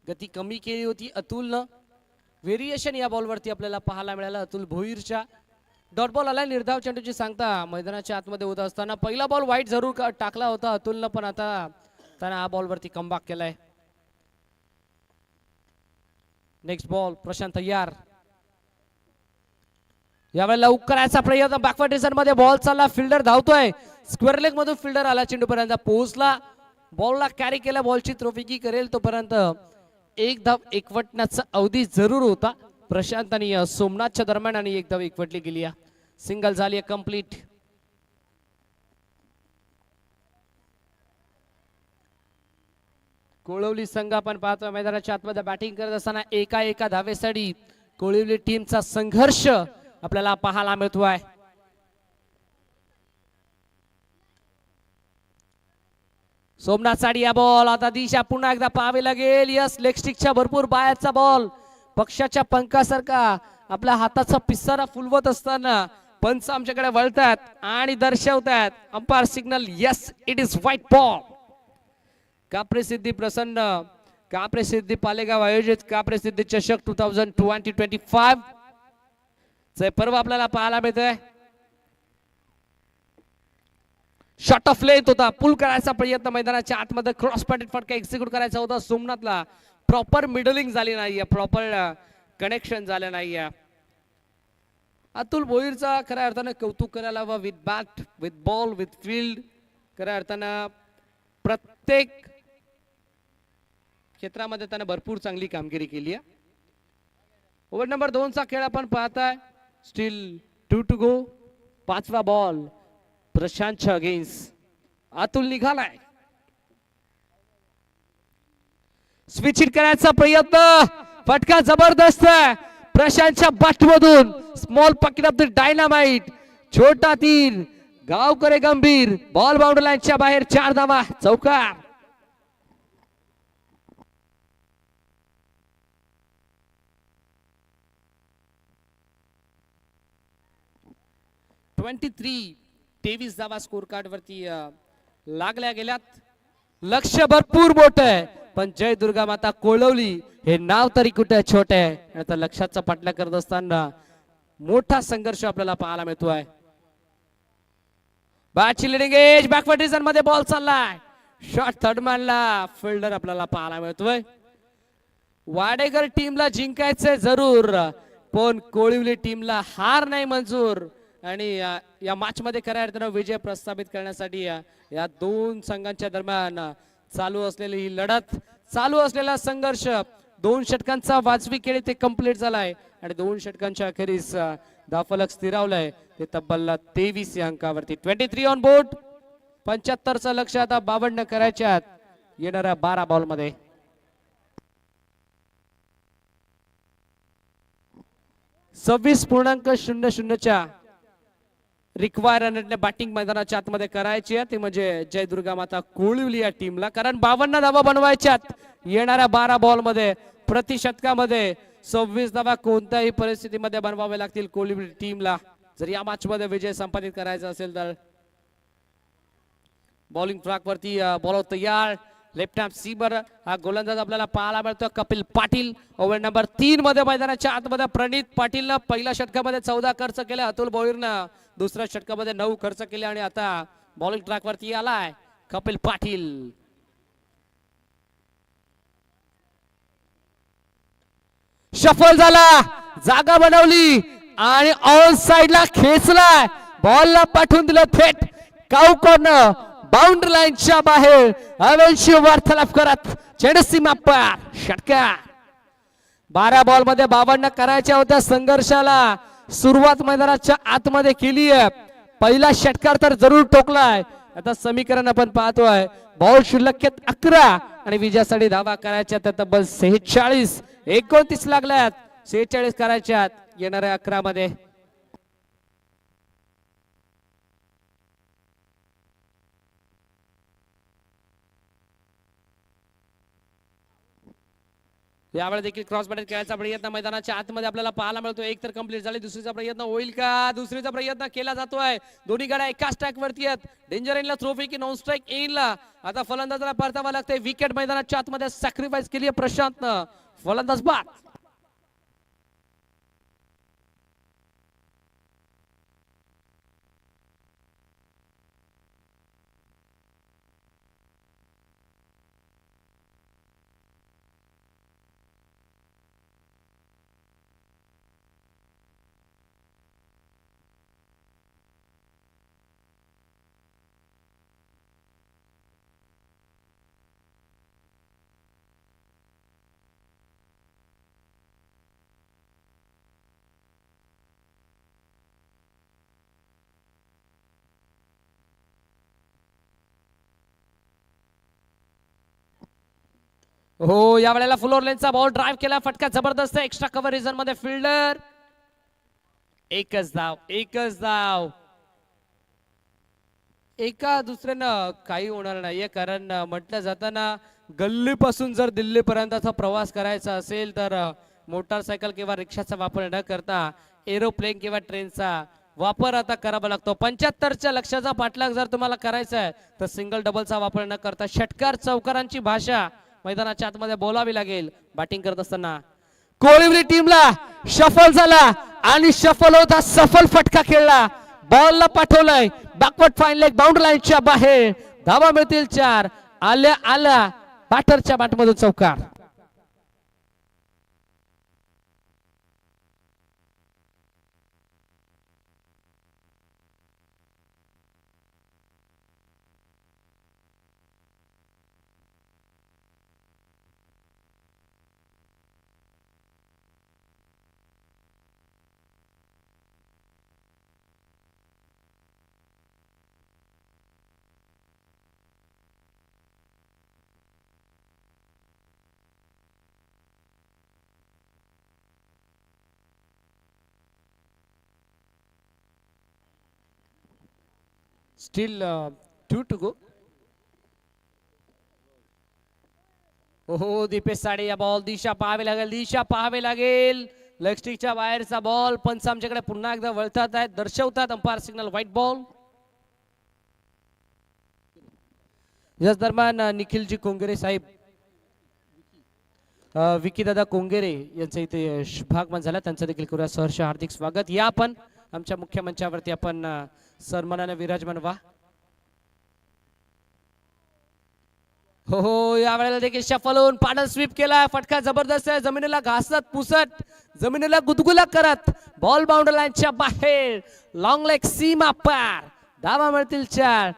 गती कमी केली होती अतुलनं. व्हेरिएशन या बॉलवरती आपल्याला पाहायला मिळालं अतुल भोईरच्या. डॉट बॉल आला निर्धाव चेंडूची सांगता मैदानाच्या आतमध्ये होत असताना पहिला बॉल वाईट जरूर टाकला होता अतुलनं पण आता त्यानं हा बॉलवरती कमबॅक केलाय. नेक्स्ट बॉल प्रशांत तयार. यावेळेला लवकर करायचा प्रयत्न बॅकवर्ड डिझाइन मध्ये बॉल चालला फिल्डर धावतोय स्क्वेअर लेग मधून फिल्डर आला चेंडू पर्यंत पोहोचला बॉलला कॅरी केला बॉलची त्रोफिकी करेल तोपर्यंत एक धाव एकवटण्याचा अवधी जरूर होता प्रशांत आणि सोमनाथच्या दरम्यान आणि एक धाव एकवटली गेली सिंगल झाली कंप्लीट कोळवली संघ आपण पाहतो मैदानाच्या आतमध्ये बॅटिंग करत असताना एका धावेसाठी कोळवली टीमचा संघर्ष आपल्याला पाहायला मिळतोय सोमनाथ साडी या बॉल आता दिशा पुन्हा एकदा पाहावी लागेल यस लेग स्टिकच्या भरपूर बाहेरचा बॉल पक्षाच्या पंखासारखा आपल्या हाताचा पिसारा फुलवत असताना पंच आमच्याकडे वळतात आणि दर्शवतात umpire signal yes it is wide ball Kapre Siddhi Prasanna Kapre Siddhi Palegaon आयोजित काप्रे सिद्धी चषक 2025 चे पर्व आपल्याला पाहायला मिळतंय शॉट ऑफ लेंथ होता पुल करायचा प्रयत्न मैदानाच्या आतमध्ये क्रॉस पॅटेड फटका एक्झिक्यूट करायचा होता सोमनाथला प्रॉपर मिडलिंग झाली नाहीये प्रॉपर कनेक्शन झालं नाहीये अतुल भोईरचा खऱ्या अर्थानं कौतुक करायला हवं with bat with ball with field खऱ्या अर्थानं प्रत्येक क्षेत्रामध्ये त्याने भरपूर चांगली कामगिरी केली आहे ओव्हर नंबर 2 चा खेळ आपण पाहताय स्टील 2 टू गो पाचवा बॉल प्रशांतच्या अगेन्स्ट अतुल निघालाय स्विच हिट करायचा प्रयत्न फटका जबरदस्त प्रशांतच्या बॅटमधून small pocket of the dynamite छोटा तीर गावकरे गंभीर बॉल बाउंड्री लाईनच्या बाहेर 4 धावा चौकार तेवीस धावा स्कोर कार्ड वरती लागल्या गेल्यात लक्ष भरपूर मोठं आहे पण जय दुर्गा माता कोळवली हे नाव तरी कुठे छोटे आहे आता लक्षाचा पाठला करत असताना मोठा संघर्ष आपल्याला पाहायला मिळतोय बॅटची लिडिंग एज बॅकवर्ड डिझाइन मध्ये बॉल चाललाय शॉट थर्ड मॅनला फिल्डर आपल्याला पाहायला मिळतोय वाडेकर टीमला जिंकायचंय जरूर पण कोळवली टीमला हार नाही मंजूर आणि या मॅच मध्ये खऱ्या अर्थानं विजय प्रस्थापित करण्यासाठी या दोन संघांच्या दरम्यान चालू असलेली ही लढत चालू असलेला संघर्ष 2 षटकांचा वाजवी खेळ ते कंप्लीट झालाय आणि 2 षटकांच्या अखेरीस धावफलक स्थिरावलाय ते तब्बल 23 या अंकावरती 23 ऑन बोर्ड 75 चं लक्ष आता 52 करायच्यात येणाऱ्या 12 बॉल मध्ये 26.00 च्या रिक्वायर रनने बॅटिंग मैदानाच्या आतमध्ये करायची आहे ते म्हणजे जय दुर्गा माता कोळवली या टीमला कारण 52 धावा बनवायच्यात येणाऱ्या 12 बॉल मध्ये प्रति षटकामध्ये 26 धावा कोणत्याही परिस्थितीमध्ये बनवावे लागतील कोळवली टीमला जर या मॅच मध्ये विजय संपादित करायचा असेल तर बॉलिंग ट्रॅक वरती बॉलर तयार लेफ्ट हँड सीमर हा गोलंदाज आपल्याला पाहायला मिळतो कपिल पाटील ओव्हर नंबर 3 मध्ये मैदानाच्या आतमध्ये प्रणित पाटीलनं पहिल्या षटकामध्ये 14 खर्च केले अतुल भोईरनं दुसऱ्या षटकामध्ये 9 खर्च केले आणि आता बॉलिंग ट्रॅक वरती आलाय कपिल पाटील शफल झाला जागा बनवली आणि ऑन साइडला खेचलाय बॉलला पाठवून दिलं थेट काऊ कॉर्नर बाउंड्री लाईनच्या बाहेर अवेंशी वार्तालाप करत चेंडू सीमा पार षटकार 12 बॉल मध्ये 52 करायच्या होत्या संघर्षाला सुरुवात मैदानाच्या आतमध्ये केली आहे पहिला षटकार तर जरूर टोकलाय आता समीकरण आपण पाहतोय बॉल शिल्लक 11 आणि विजयासाठी धावा करायच्या त्या तब्बल 46 29 लागल्यात 46 करायच्यात येणाऱ्या 11 मध्ये यावेळी देखील क्रॉस बॅट खेळायचा प्रयत्न मैदानाच्या आतमध्ये आपल्याला पाहायला मिळतो एक तर कंप्लीट झाली दुसरीचा प्रयत्न होईल का दुसरीचा प्रयत्न केला जातोय दोन्ही गाड्या एकाच स्ट्राइक वरती आहेत डेंजर इनला थ्रो की नॉन स्ट्राइक इनला आता फलंदाजाला परतावा लागते विकेट मैदानाच्या आतमध्ये सॅक्रिफाइस केली आहे प्रशांतनं फलंदाज बाद हो या वेळेला फुल लेनचा बॉल ड्राइव्ह केला, फटका जबरदस्त एक्स्ट्रा कव्हर रिजन मध्ये फिल्डर. एकच धाव. एका दुसऱ्यानं काही होणार नाहीये, कारण म्हटलं जाताना गल्लीपासून जर दिल्लीपर्यंतचा प्रवास करायचा असेल तर मोटारसायकल किंवा रिक्षाचा वापर न करता एरोप्लेन किंवा ट्रेनचा वापर आता करावा लागतो. 75च्या लक्षाचा पाठलाग जर तुम्हाला करायचा आहे तर सिंगल डबलचा वापर न करता षटकार चौकारांची भाषा मैदानाच्या आतमध्ये बोलावी लागेल. बॅटिंग करत असताना कोळिवली टीमला शफल झाला आणि शफल होता सफल फटका खेळला, बॉलला पाठवलंय बॅकवर्ड फाईन लेग बाउंड्री लाईनच्या बाहेर. धावा मिळतील 4. आल्या बॅटरच्या बॅटमधून चौकार. Steel 2 to go. हो दीपेश साडे या बॉल दिशा पाहावी लागेल. लेग स्टिकच्या बाहेरचा बॉल. पंच आमच्याकडे पुन्हा एकदा वळतात आहेत, दर्शवतात अंपायर सिग्नल व्हाईट बॉल. याच दरम्यान निखिलजी कोंगेरे साहेब, विकी दादा कोंगेरे यांचा इथे भागमान झाला, त्यांचं देखील करूया सहर्ष हार्दिक स्वागत. या आपण आमच्या मुख्य मंचावरती आपण सन्मानाने विराजमान व्हा. हो या वेळेला देखील शफल होऊन पाडल स्वीप केला, फटका जबरदस्त आहे, जमिनीला घासत पुसत जमिनीला गुदगुला करत बॉल बाउंड्री लाईनच्या बाहेर. लॉंग लेग सीमा पार. धावा मिळतील 4.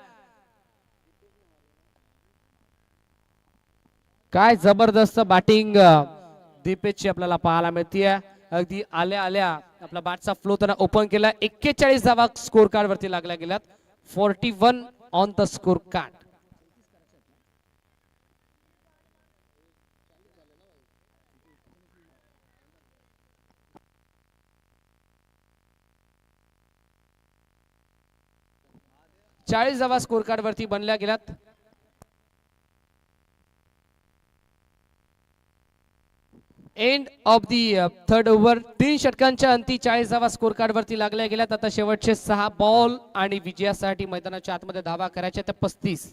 काय जबरदस्त बॅटिंग दीपेशची आपल्याला पाहायला मिळते. अगदी आल्या आपला बॅटचा फ्लो त्यांना ओपन केला. 41 धावा स्कोर कार्ड वरती लागल्या गेल्यात. 41 ऑन द स्कोर कार्ड. चाळीस धावा स्कोर कार्ड वरती बनल्या गेल्यात. End of the third over. 3 षटकांच्या अंती 40 धावा स्कोर कार्ड वरती लागल्या गेल्यात. आता शेवटचे 6 बॉल आणि विजयासाठी मैदानाच्या आतमध्ये धावा करायच्या त्या 35.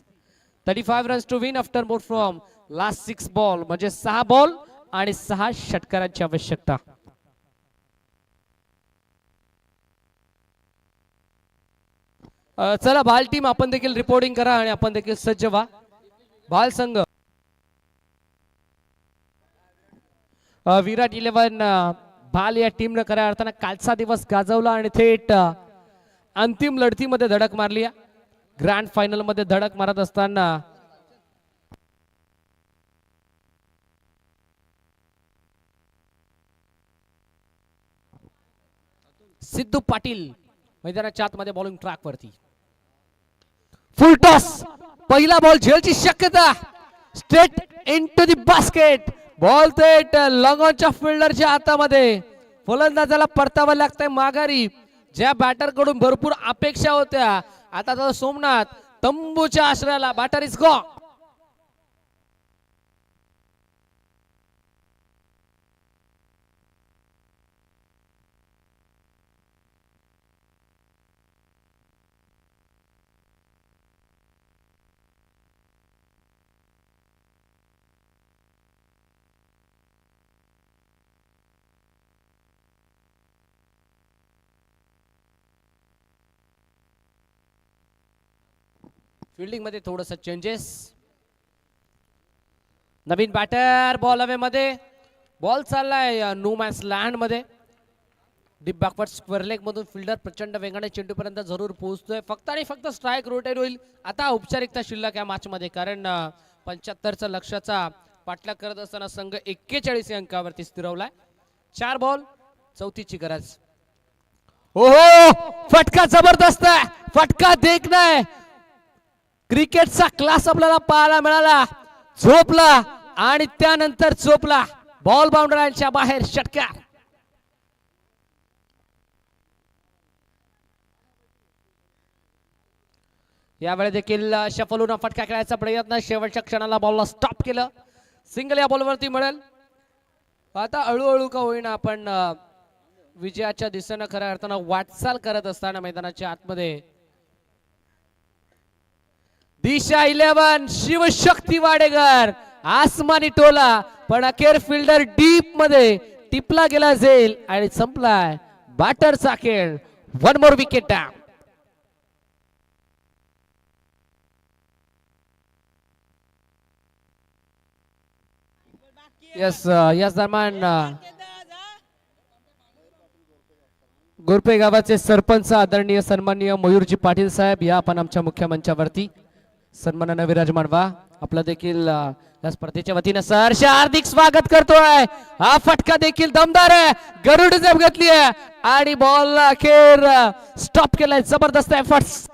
35 runs to win after more from last 6 ball. म्हणजे 6 बॉल आणि 6 षटकारांची आवश्यकता. चला भाल टीम आपण देखील रिपोर्टिंग करा आणि आपण देखील सज्ज व्हा. भाल संघ विराट 11 भाल या टीमने खऱ्या अर्थानं कालचा दिवस गाजवला आणि थेट अंतिम लढतीमध्ये धडक मारली. ग्रँड फायनल मध्ये धडक मारत असताना सिद्धू पाटील मैदानाच्या आतमध्ये बॉलिंग ट्रॅक वरती. फुल टॉस. पहिला बॉल झेलची शक्यता. Straight into the basket. Ball थेट लॉंगॉनच्या फिल्डरच्या हातामध्ये. फलंदाजाला परतावा लागतंय माघारी. ज्या बॅटर कडून भरपूर अपेक्षा होत्या, आता तर सोमनाथ तंबूच्या आश्रयाला. Batter is gone. फिल्डिंग मध्ये थोडस चेंजेस. नवीन बॅटर बॉल हवे मध्ये. बॉल चाललाय नो मॅन्स लँड मध्ये. डीप बॅकवर्ड स्क्वेअर लेग मधून फिल्डर प्रचंड वेगाने चेंडू पर्यंत जरूर पोहोचतोय. फक्त आणि फक्त स्ट्राइक रोटेट होईल. आता औपचारिकता शिल्लक या मॅच मध्ये, कारण 75चा लक्ष्याचा पाठलाग करत असताना संघ 41 अंकावरती स्थिरवलाय. 4 बॉल 34ची गरज. ओहो फटका जबरदस्त आहे. फटका देखना. क्रिकेटचा क्लास आपल्याला पाहायला मिळाला. झोपला आणि त्यानंतर चोपला बॉल बाउंड्रीच्या बाहेर षटकार. यावेळी देखील शफलून फटका खेळायचा प्रयत्न, शेवटच्या क्षणाला बॉलला स्टॉप केलं. सिंगल या बॉलवरती मिळेल. आता हळूहळू का होईना आपण विजयाच्या दिशेनं खऱ्या अर्थानं वाटचाल करत असताना मैदानाच्या आतमध्ये दिशा 11 शिवशक्ती वाडेकर आसमानी टोला, पण अखेर फिल्डर डीप मध्ये टिपला गेला जाईल आणि संपलाय बॅटरचा खेळ. 1 मोर विकेट. याच दरम्यान गोरपे गावाचे सरपंच आदरणीय सन्माननीय मयूरजी पाटील साहेब या आपण आमच्या मुख्य मंचावरती सन्मानाने विराजमान व्हा. आपलं देखील या स्पर्धेच्या वतीनं सहर्ष हार्दिक स्वागत करतोय. हा फटका देखील दमदार आहे, गरुड जब घेतली आहे आणि बॉल अखेर स्टॉप केलाय. जबरदस्त एफर्ट्स.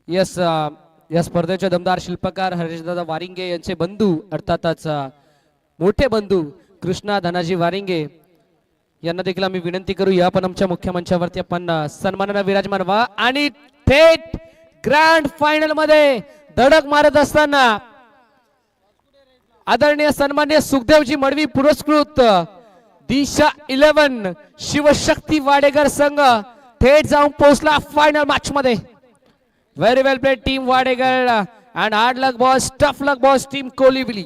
यस, या स्पर्धेचे दमदार शिल्पकार हरेशदादा वारिंगे यांचे बंधू अर्थातच मोठे बंधू कृष्णा धनाजी वारिंगे यांना देखील आम्ही विनंती करू या पण आमच्या मुख्य मंचावरती आपण सन्मानाने विराजमान व्हा. आणि थेट ग्रँड फायनल मध्ये धडक मारत असताना आदरणीय सन्मान्य सुखदेवजी मडवी पुरस्कृत दिशा 11 शिवशक्ती वाडेकर संघ थेट जाऊन पोहोचला फायनल मॅच मध्ये. Very well played team Wadegar and hard luck boss, tough luck boss team Kolivili.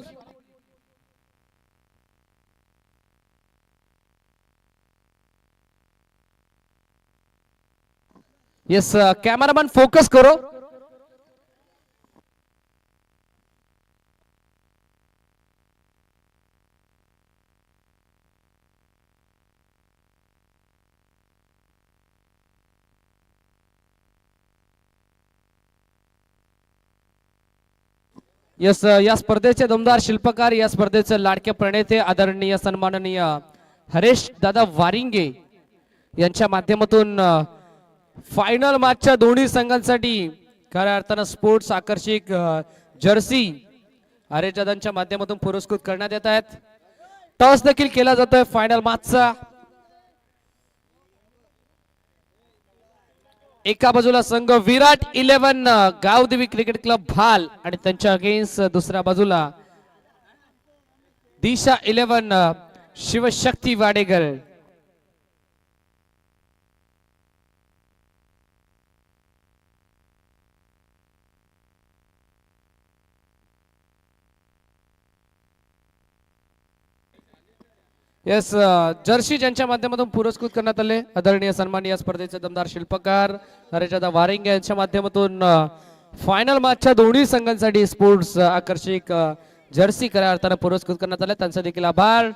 Yes, cameraman focus करो. यस, या स्पर्धेचे दमदार शिल्पकार, या स्पर्धेचे लाडके प्रणेते आदरणीय सन्माननीय हरेश दादा वारिंगे यांच्या माध्यमातून फायनल मॅचच्या दोन्ही संघांसाठी खऱ्या अर्थानं स्पोर्ट्स आकर्षक जर्सी हरेश दादांच्या माध्यमातून पुरस्कृत करण्यात येत आहेत. टॉस देखील केला जातोय फायनल मॅचचा. एका बाजूला संघ विराट 11 गावदेवी क्रिकेट क्लब भाल आणि त्यांच्या अगेन्स्ट दुसऱ्या बाजूला दिशा 11 शिवशक्ती वाडेकर. यस, जर्सी ज्यांच्या माध्यमातून पुरस्कृत करण्यात आले आदरणीय सन्माननीय स्पर्धेचे दमदार शिल्पकार हरेशदादा वारिंगे यांच्या माध्यमातून फायनल मॅचच्या दोन्ही संघांसाठी स्पोर्ट्स आकर्षक जर्सी खऱ्या अर्थानं पुरस्कृत करण्यात आले. त्यांचा देखील आभार.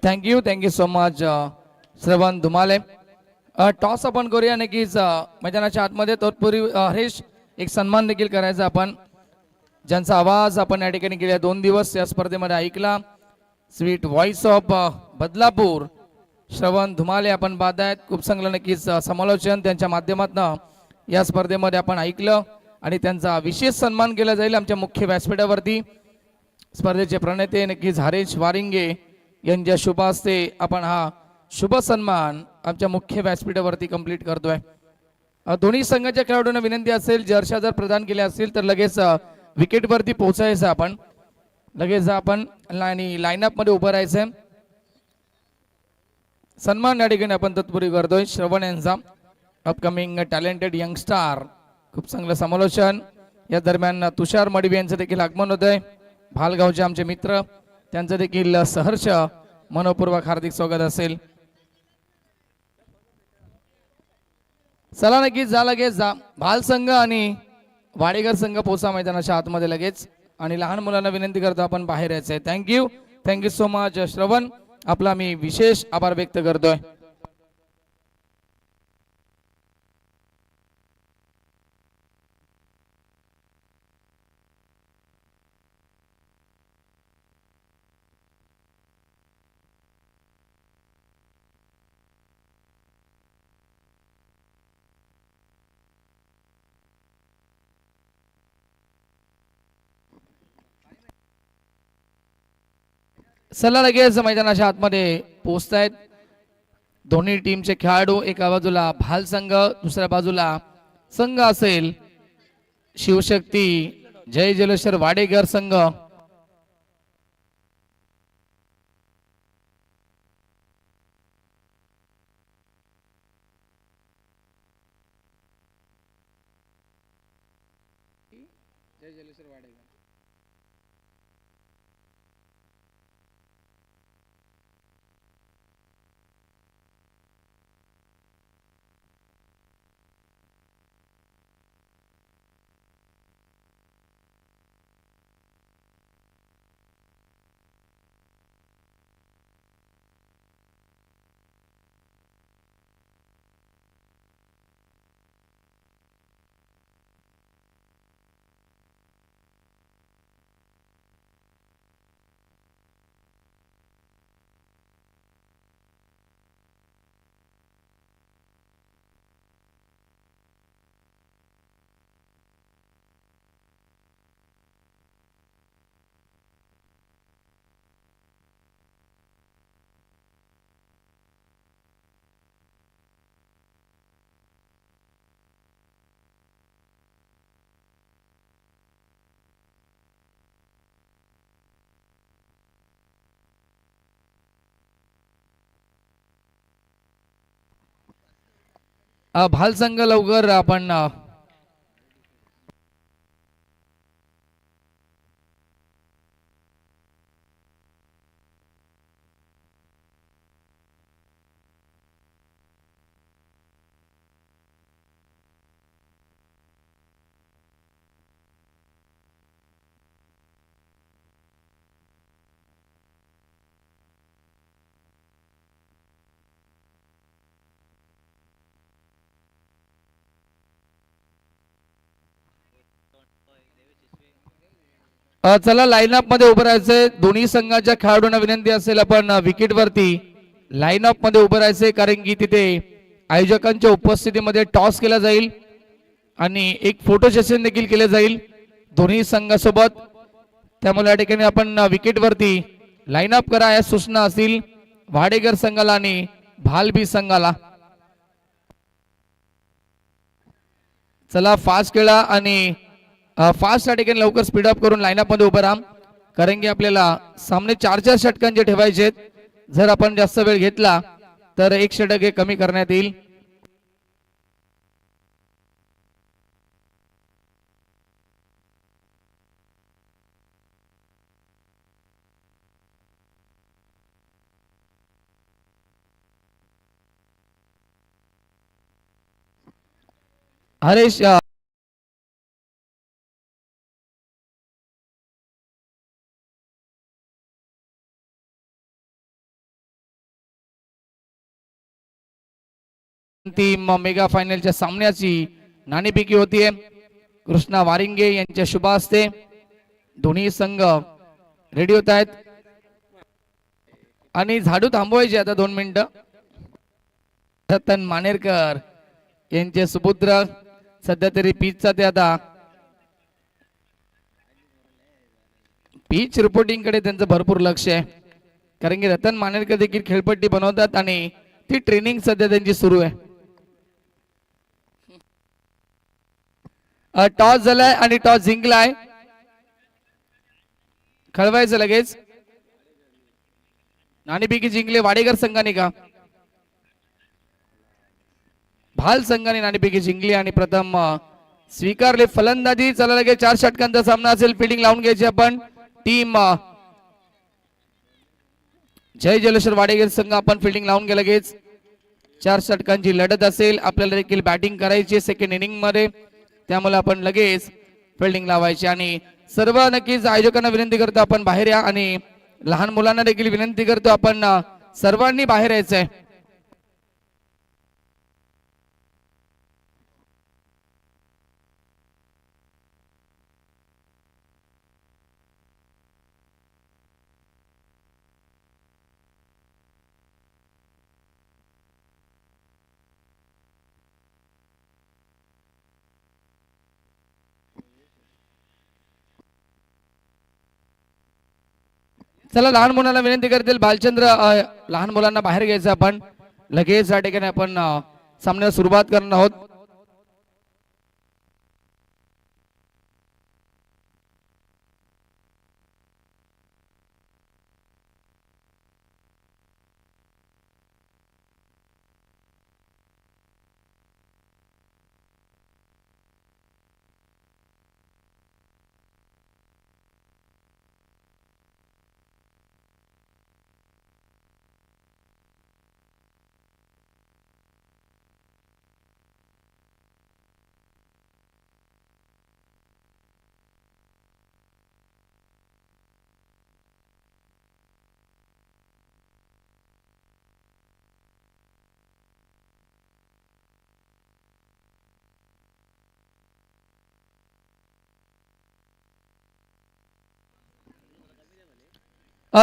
थँक्यू सो मच श्रवण धुमाले. टॉस आपण करूया नक्कीच मैदानाच्या आतमध्ये. तत्पूर्वी हरेश एक सन्मान देखील करायचा आपण, ज्यांचा आवाज आपण या ठिकाणी गेल्या 2 दिवस या स्पर्धेमध्ये ऐकला. स्वीट व्हॉइस ऑफ बदलापूर श्रवण धुमाले आपण बाद आहेत. खूप चांगलं नक्कीच समालोचन त्यांच्या माध्यमातून या स्पर्धेमध्ये आपण ऐकलं आणि त्यांचा विशेष सन्मान केला जाईल आमच्या मुख्य व्यासपीठावरती. स्पर्धेचे प्रणेते नक्कीच हरेश वारिंगे यांच्या शुभ हस्ते आपण हा शुभ सन्मान आमच्या मुख्य व्यासपीठावरती कंप्लीट करतोय. दोन्ही संघाच्या खेळाडूंना विनंती असेल, जर्शा जर प्रदान केल्या असतील तर लगेच विकेटवरती पोहोचायचं आपण, लगेच आपण आणि लाईनअप मध्ये उभं राहायचंय. सन्मान या ठिकाणी आपण तत्पूर्वी करतोय श्रवण यांचा, अपकमिंग टॅलेंटेड यंगस्टार. खूप चांगलं समालोचन. या दरम्यान तुषार मडवी यांचं देखील आगमन होतंय, भालगावचे आमचे मित्र, त्यांचं देखील सहर्ष मनोपूर्वक हार्दिक स्वागत असेल. चला नक्कीच जा, लगेच जा. भाल संघ आणि वाडेकर संघ पोचा मैदानाच्या आतमध्ये लगेच, आणि लहान मुलांना विनंती करतो आपण बाहेर यायचंय. थँक्यू, थँक्यू सो मच श्रवण, आपला मी विशेष आभार व्यक्त करतोय. चला लगेच मैदानाच्या आतमध्ये पोहोचतायत दोन्ही टीमचे खेळाडू. एका बाजूला भाल संघ, दुसऱ्या बाजूला संघ असेल शिवशक्ती जय जलेश्वर वाडेकर संघ. भाल संघ लवकर आपण चला लाईनअप मध्ये उभं राहायचंय. दोन्ही संघाच्या खेळाडूंना विनंती असेल आपण विकेट वरती लाईनअप मध्ये उभं राहायचंय, कारण की तिथे आयोजकांच्या उपस्थितीमध्ये टॉस केला जाईल आणि एक फोटो सेशन देखील केले जाईल दोन्ही संघासोबत. त्यामुळे या ठिकाणी आपण विकेट वरती लाईनअप करा या सूचना असतील वाडेकर संघाला आणि भालबी संघाला. चला फास्ट खेळा आणि फास्ट या ठिकाणी लवकर स्पीडअप करून लाईनअप मध्ये उभं राहा, कारण की आपल्याला सामने 4-4 षटकांचे ठेवायचे आहेत. जर आपण जास्त वेळ घेतला तर एक षटक हे कमी करण्यात येईल. हरेश टीम मेगा फायनलच्या सामन्याची नाणेफेकी होतीये. कृष्णा वारिंगे यांच्या शुभ हस्ते दोन्ही संघ रेडी होत आहेत आणि झाडू थांबवायचे आता 2 मिनिटं. रतन मानेरकर यांचे सुपुत्र सध्या तरी पिचचा ते आता पिच रिपोर्टिंग कडे त्यांचं भरपूर लक्ष आहे, कारण की रतन मानेरकर देखील खेळपट्टी बनवतात आणि ती ट्रेनिंग सध्या त्यांची सुरू आहे. टॉस झालाय आणि टॉस जिंकलाय. खळवायचं लगेच. नाणेफेकी जिंकले वाडेकर संघाने का? भाल संघाने नाणेफेकी जिंकली आणि प्रथम स्वीकारले फलंदाजी. चला लगेच 4 षटकांचा सामना असेल. फिल्डिंग लावून घ्यायची आपण. टीम जय जलेश्वर वाडेकर संघ आपण फिल्डिंग लावून घ्या लगेच. 4 षटकांची लढत असेल. आपल्याला देखील बॅटिंग करायची सेकंड इनिंग मध्ये, त्यामुळे आपण लगेच फिल्डिंग लावायची. आणि सर्व नक्कीच आयोजकांना विनंती करतो आपण बाहेर या आणि लहान मुलांना देखील विनंती करतो आपण सर्वांनी बाहेर यायचंय. चला लहान मुलांना विनंती करतील बालचंद्र लहान मुलांना बाहेर घ्यायचं आपण लगेच. या ठिकाणी आपण सामन्याला सुरुवात करणार आहोत.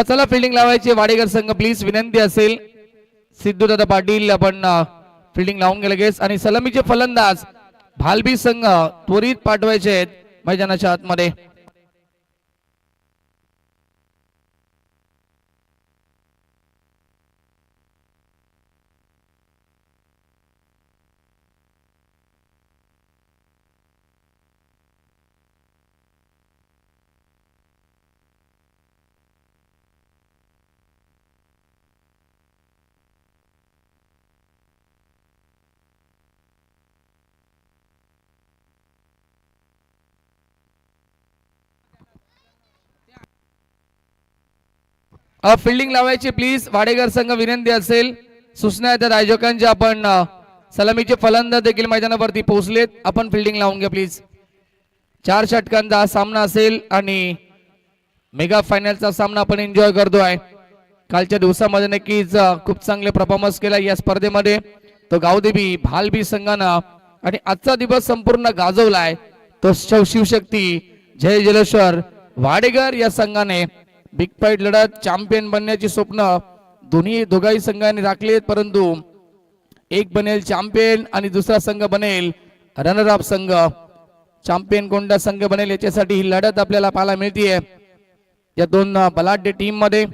चला फिल्डिंग लावायची वाडेकर संघ प्लीज विनंती असेल. सिद्धूदादा पाटील आपण फिल्डिंग लावून गेले लगेच. आणि सलामीचे फलंदाज भालबी संघ त्वरित पाठवायचे आहेत मैदानाच्या आतमध्ये. फिल्डिंग लावायची प्लीज वाडेकर संघ विनंती असेल. सूचना आहेत आयोजकांच्या. आपण सलामीचे फलंदाज देखील मैदानावरती पोहोचलेत. आपण फिल्डिंग लावून घ्या प्लीज. 4 षटकांचा हा सामना असेल आणि मेगा फायनलचा सामना आपण एन्जॉय करतोय. कालच्या दिवसामध्ये नक्कीच खूप चांगले परफॉर्मन्स केला या स्पर्धेमध्ये तो गावदेवी भालबी संघानं. आणि आजचा दिवस संपूर्ण गाजवलाय तो शिवशक्ती जय जलेश्वर वाडेकर या संघाने. बिग फाईट लढत चॅम्पियन बनण्याची स्वप्न दोघाही संघांनी राखलीत, परंतु एक बनेल चॅम्पियन आणि दुसरा संघ बनेल रनर अप संघ. चॅम्पियन कोणता संघ बनेल याच्यासाठी ही लढत आपल्याला पाहायला मिळतीये या दोन बलाढ्य टीम मध्ये.